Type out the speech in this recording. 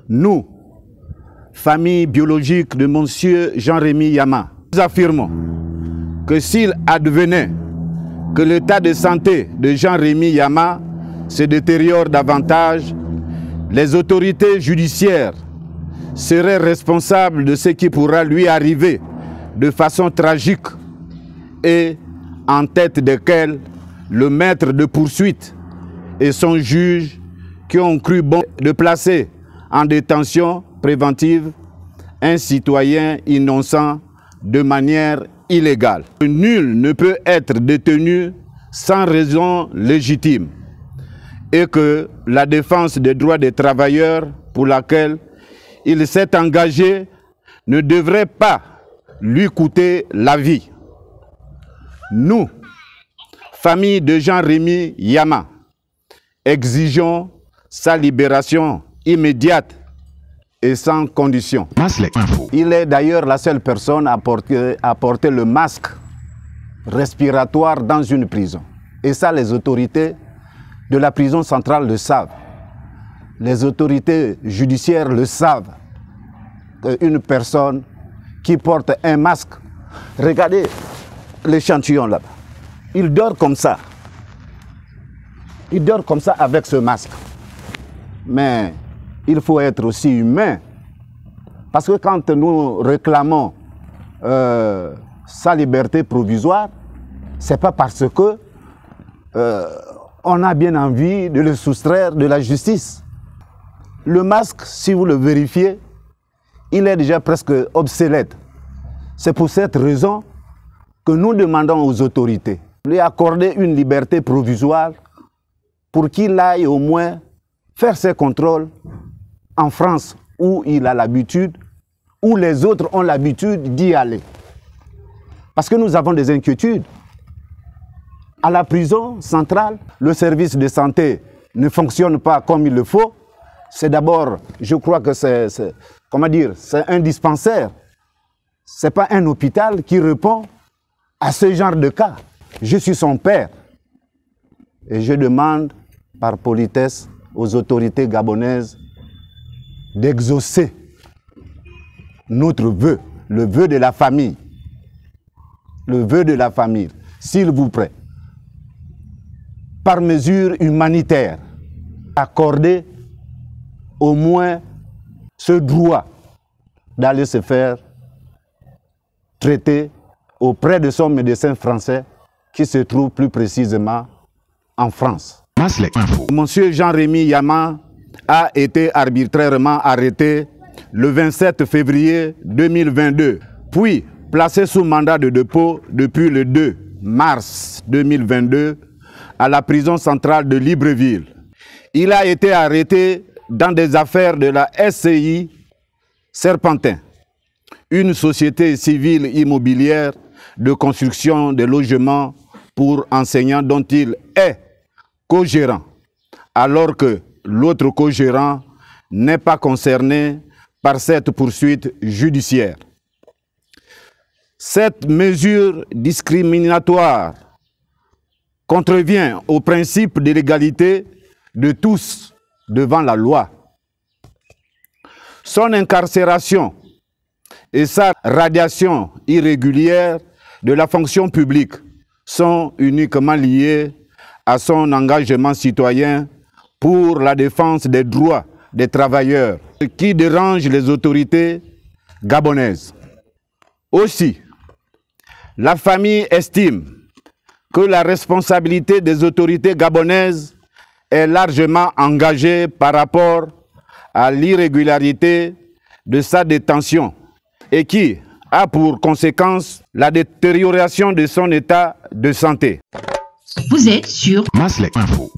Nous, famille biologique de Monsieur Jean-Rémy Yama, nous affirmons que s'il advenait que l'état de santé de Jean-Rémy Yama se détériore davantage, les autorités judiciaires seraient responsables de ce qui pourra lui arriver de façon tragique et en tête desquels le maître de poursuite et son juge qui ont cru bon de placer en détention préventive un citoyen innocent de manière illégale. Nul ne peut être détenu sans raison légitime et que la défense des droits des travailleurs pour laquelle il s'est engagé ne devrait pas lui coûter la vie. Nous, famille de Jean-Rémy Yama, exigeons sa libération immédiate et sans condition. Il est d'ailleurs la seule personne à porter le masque respiratoire dans une prison. Et ça, les autorités de la prison centrale le savent. Les autorités judiciaires le savent. Une personne qui porte un masque, regardez l'échantillon là-bas, il dort comme ça. Il dort comme ça avec ce masque. Mais il faut être aussi humain. Parce que quand nous réclamons sa liberté provisoire, ce n'est pas parce que on a bien envie de le soustraire de la justice. Le masque, si vous le vérifiez, il est déjà presque obsolète. C'est pour cette raison que nous demandons aux autorités de lui accorder une liberté provisoire pour qu'il aille au moins faire ses contrôles en France où il a l'habitude, où les autres ont l'habitude d'y aller. Parce que nous avons des inquiétudes. À la prison centrale, le service de santé ne fonctionne pas comme il le faut. C'est d'abord, je crois que c'est un dispensaire. Ce n'est pas un hôpital qui répond à ce genre de cas. Je suis son père et je demande par politesse aux autorités gabonaises d'exaucer notre vœu, le vœu de la famille. Le vœu de la famille, s'il vous plaît, par mesure humanitaire, accorder au moins ce droit d'aller se faire traiter auprès de son médecin français qui se trouve plus précisément en France. Monsieur Jean-Rémy Yama a été arbitrairement arrêté le 27 février 2022, puis placé sous mandat de dépôt depuis le 2 mars 2022 à la prison centrale de Libreville. Il a été arrêté dans des affaires de la SCI Serpentin, une société civile immobilière de construction de logements pour enseignants dont il est co-gérant, alors que l'autre co-gérant n'est pas concerné par cette poursuite judiciaire. Cette mesure discriminatoire contrevient au principe de l'égalité de tous devant la loi. Son incarcération et sa radiation irrégulière de la fonction publique sont uniquement liées à son engagement citoyen pour la défense des droits des travailleurs, ce qui dérange les autorités gabonaises. Aussi, la famille estime que la responsabilité des autorités gabonaises est largement engagée par rapport à l'irrégularité de sa détention et qui a pour conséquence la détérioration de son état de santé. Vous êtes sur Maslek Info.